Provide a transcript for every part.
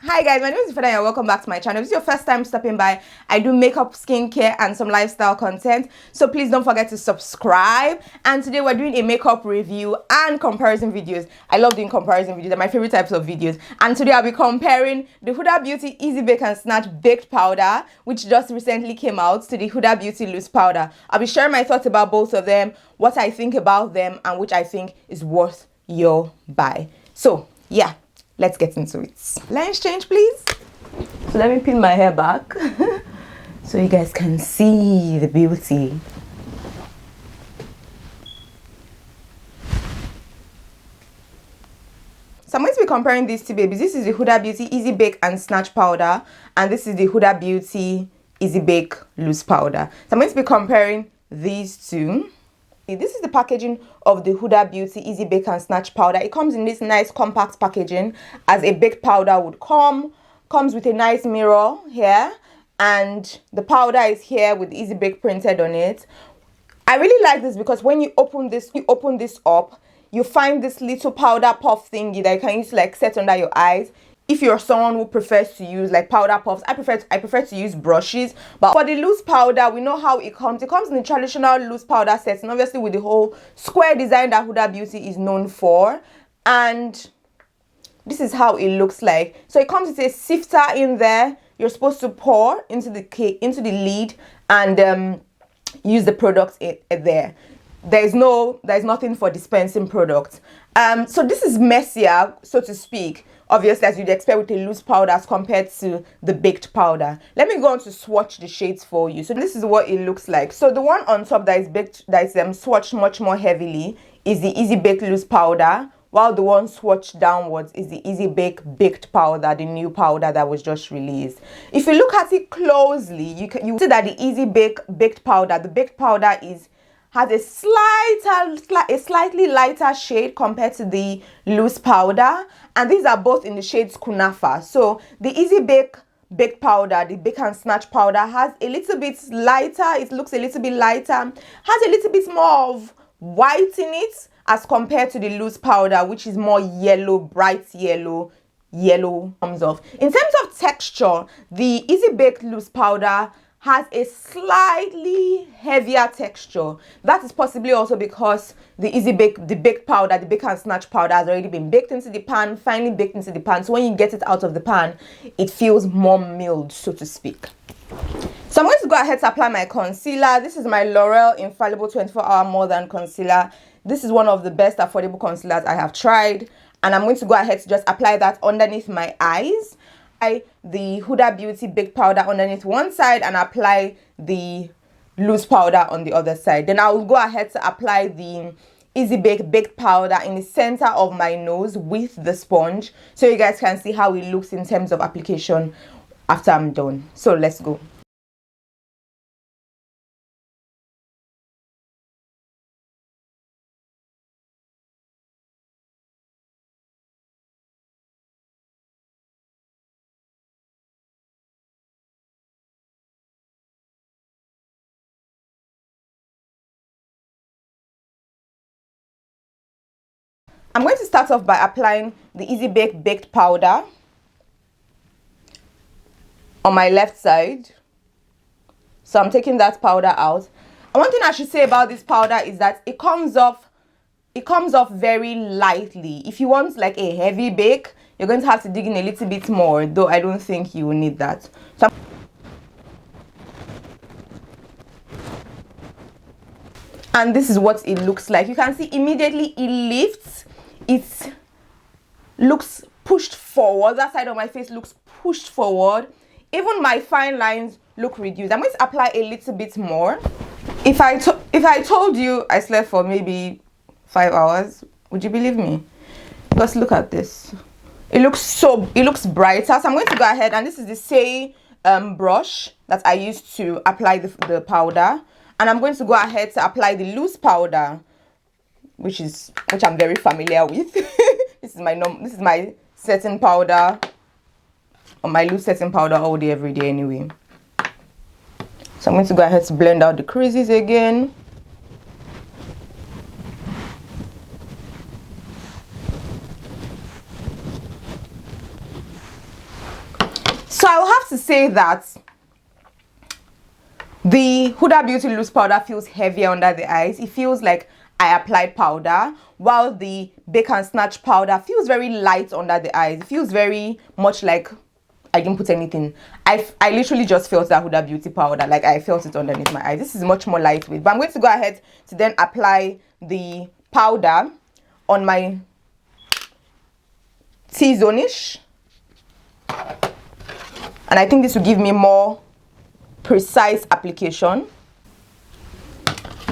Hi guys, my name is Ifedayo and welcome back to my channel. If this is your first time stopping by, I do makeup, skincare and some lifestyle content, so please don't forget to subscribe. And today we're doing a makeup review and comparison videos. I love doing comparison videos, they're my favorite types of videos. And today I'll be comparing the Huda Beauty Easy Bake and Snatch Baked Powder, which just recently came out, to the Huda Beauty Loose Powder. I'll be sharing my thoughts about both of them, what I think about them, and which I think is worth your buy. So yeah, let's get into it. Lens change, please. So let me pin my hair back so you guys can see the beauty. So I'm going to be comparing these two babies. This is the Huda Beauty Easy Bake and Snatch Powder, and this is the Huda Beauty Easy Bake Loose Powder. So I'm going to be comparing these two. This is the packaging of the Huda Beauty Easy Bake and Snatch Powder. It comes in this nice compact packaging as a baked powder would come. Comes with a nice mirror here, and the powder is here with Easy Bake printed on it. I really like this because when you open this up, you find this little powder puff thingy that you can use to like set under your eyes. If you're someone who prefers to use like powder puffs, I prefer to use brushes. But for the loose powder, we know how it comes. It comes in the traditional loose powder setting, obviously with the whole square design that Huda Beauty is known for. And this is how it looks like. So it comes with a sifter in there. You're supposed to pour into the cake, into the lid, and use the product there. There's nothing for dispensing products. So this is messier, so to speak, obviously, as you'd expect with a loose powder as compared to the baked powder. Let me go on to swatch the shades for you. So this is what it looks like. So the one on top that is baked, that is swatched much more heavily, is the Easy Bake Loose Powder, while the one swatched downwards is the Easy Bake Baked Powder, the new powder that was just released. If you look at it closely, you see that the Easy Bake Baked Powder, the baked powder has a slightly lighter shade compared to the loose powder, and these are both in the shades Kunafa. So the Easy Bake Baked Powder, the Bake and Snatch Powder, has a little bit lighter. It looks a little bit lighter, has a little bit more of white in it as compared to the loose powder, which is more yellow, bright yellow comes off. In terms of texture, the Easy Bake Loose Powder has a slightly heavier texture. That is possibly also because the baked powder, the Bake and Snatch Powder, has already been baked into the pan, finely baked into the pan. So when you get it out of the pan, it feels more milled, so to speak. So I'm going to go ahead to apply my concealer. This is my L'Oreal Infallible 24-Hour More Than Concealer. This is one of the best affordable concealers I have tried. And I'm going to go ahead to just apply that underneath my eyes. The Huda Beauty Baked Powder underneath one side and apply the loose powder on the other side. Then I will go ahead to apply the Easy Bake Baked Powder in the center of my nose with the sponge, so you guys can see how it looks in terms of application after I'm done. So let's go. I'm going to start off by applying the Easy Bake Baked Powder on my left side. So I'm taking that powder out. And one thing I should say about this powder is that it comes off very lightly. If you want like a heavy bake, you're going to have to dig in a little bit more, though I don't think you will need that. So and this is what it looks like. You can see immediately it lifts. It looks pushed forward. That side of my face looks pushed forward. Even my fine lines look reduced. I'm going to apply a little bit more. If I told you I slept for maybe 5 hours, would you believe me? Because look at this. It looks brighter. So I'm going to go ahead, and this is the Say brush that I used to apply the powder, and I'm going to go ahead to apply the loose powder, which I'm very familiar with. This is my setting powder, or my loose setting powder all day every day anyway. So I'm going to go ahead to blend out the creases again. So I will have to say that the Huda Beauty Loose Powder feels heavier under the eyes. It feels like I applied powder, while the Bake and Snatch Powder feels very light under the eyes. It feels very much like I didn't put anything. I literally just felt that Huda Beauty powder, like I felt it underneath my eyes. This is much more lightweight, but I'm going to go ahead to then apply the powder on my T-zone-ish, and I think this will give me more precise application.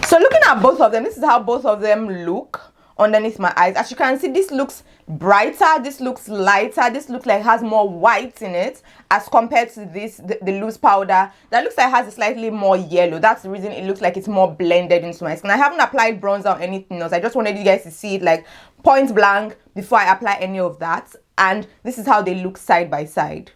So looking at both of them, this is how both of them look underneath my eyes. As you can see, this looks brighter, this looks lighter, this looks like it has more white in it as compared to this, the loose powder that looks like it has a slightly more yellow. That's the reason it looks like it's more blended into my skin. I haven't applied bronzer or anything else. I just wanted you guys to see it like point blank before I apply any of that. And this is how they look side by side.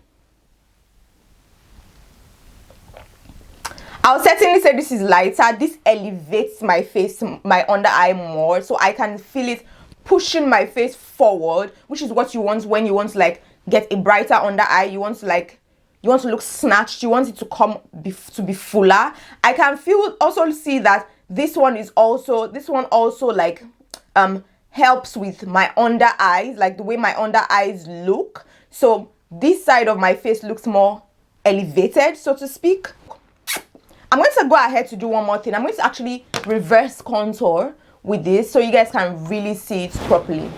I'll certainly say this is lighter. This elevates my face, my under eye more, so I can feel it pushing my face forward, which is what you want when you want to like get a brighter under eye. You want to look snatched. You want it to to be fuller. I can also see that this one also like helps with my under eyes, like the way my under eyes look. So this side of my face looks more elevated, so to speak. I'm going to go ahead to do one more thing. I'm going to actually reverse contour with this so you guys can really see it properly.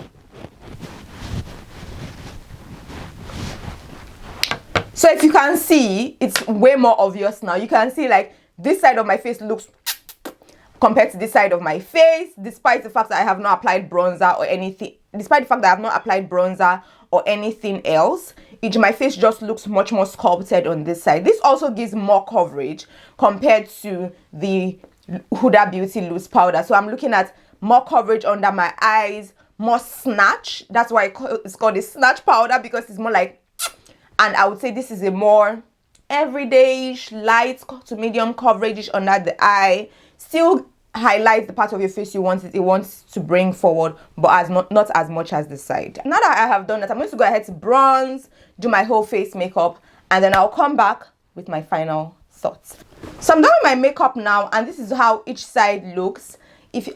So if you can see, it's way more obvious now. You can see like this side of my face looks compared to this side of my face, despite the fact that I have not applied bronzer or anything. Despite the fact that I have not applied bronzer or anything else, my face just looks much more sculpted on this side. This also gives more coverage compared to the Huda Beauty Loose Powder. So I'm looking at more coverage under my eyes, more snatch. That's why it's called a snatch powder, because it's more like, and I would say this is a more everyday-ish, light to medium coverage under the eye. Still highlights the part of your face it wants to bring forward, but not as much as the side. Now that I have done that, I'm going to go ahead to bronze, do my whole face makeup, and then I'll come back with my final thoughts. So I'm done with my makeup now, and this is how each side looks.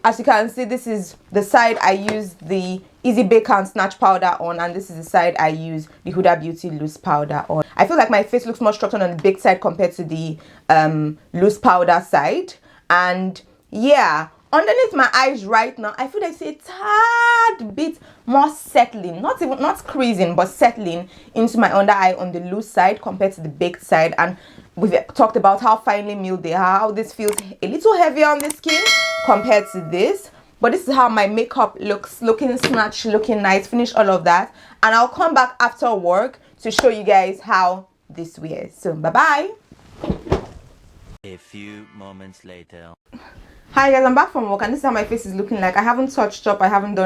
As you can see, this is the side I use the Easy Bake and Snatch Powder on, and this is the side I use the Huda Beauty Loose Powder on. I feel like my face looks more structured on the baked side compared to the loose powder side. And yeah, underneath my eyes right now, I feel like it's a tad bit more settling, not creasing, but settling into my under eye on the loose side compared to the baked side. And we've talked about how finely milled they are, how this feels a little heavier on the skin compared to this. But this is how my makeup looks, looking snatched, looking nice, finish all of that. And I'll come back after work to show you guys how this wears. So bye bye. A few moments later. Hi guys, I'm back from work, and this is how my face is looking like. I haven't touched up, I haven't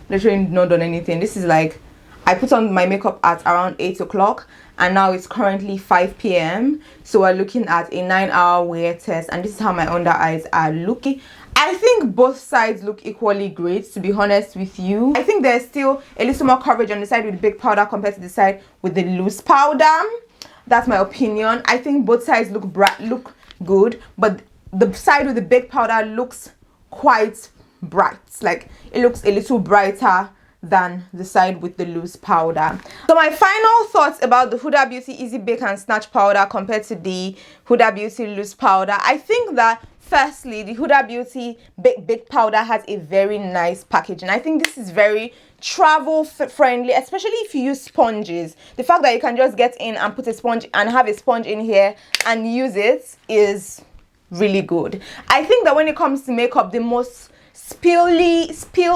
literally not done anything. This is like, I put on my makeup at around 8 o'clock, and now it's currently 5 p.m. So we're looking at a 9-hour wear test, and this is how my under eyes are looking. I think both sides look equally great, to be honest with you. I think there's still a little more coverage on the side with the big powder compared to the side with the loose powder. That's my opinion. I think both sides look good, but the side with the baked powder looks quite bright. Like it looks a little brighter than the side with the loose powder. So my final thoughts about the Huda Beauty Easy Bake and Snatch Powder compared to the Huda Beauty Loose Powder. I think that firstly, the Huda Beauty Bake Powder has a very nice packaging. I think this is very travel friendly, especially if you use sponges. The fact that you can just get in and put a sponge and have a sponge in here and use it is really good. I think that when it comes to makeup, the most spill,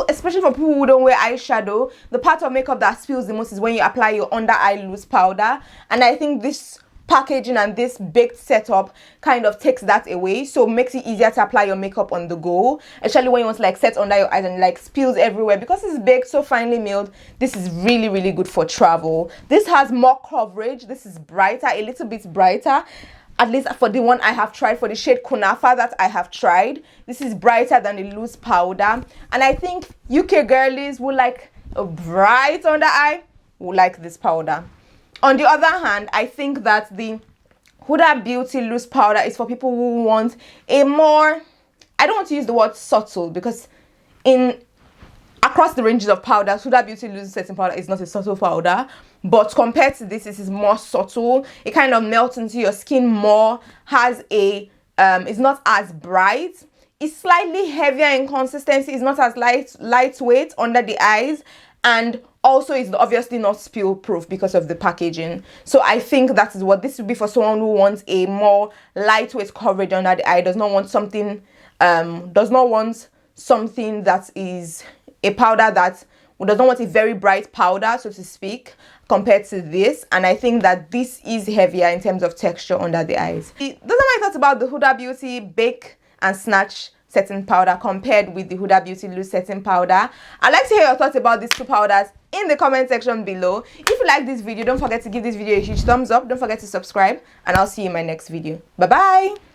especially for people who don't wear eyeshadow, the part of makeup that spills the most is when you apply your under eye loose powder. And I think this packaging and this baked setup kind of takes that away, so makes it easier to apply your makeup on the go, especially when you want to like set under your eyes and like spills everywhere. Because it's baked so finely milled, this is really good for travel. This has more coverage. This is brighter, a little bit brighter, at least for the one I have tried, for the shade Kunafa that I have tried. This is brighter than the loose powder, and I think UK girlies who like a bright under eye will like this powder. On the other hand, I think that the Huda Beauty Loose Powder is for people who want a more, I don't want to use the word subtle, because across the ranges of powders, Huda Beauty Loose Setting Powder is not a subtle powder, but compared to this, it is more subtle. It kind of melts into your skin more, has a it's not as bright, it's slightly heavier in consistency, it's not as lightweight under the eyes, and also it's obviously not spill proof because of the packaging. So I think that is what this would be for someone who wants a more lightweight coverage under the eye, does not want something that is a powder that does not want a very bright powder, so to speak, compared to this. And I think that this is heavier in terms of texture under the eyes. Those are my thoughts about the Huda Beauty Bake and Snatch Setting Powder compared with the Huda Beauty Loose Setting Powder. I'd like to hear your thoughts about these two powders in the comment section below. If you like this video, don't forget to give this video a huge thumbs up. Don't forget to subscribe, and I'll see you in my next video. Bye bye.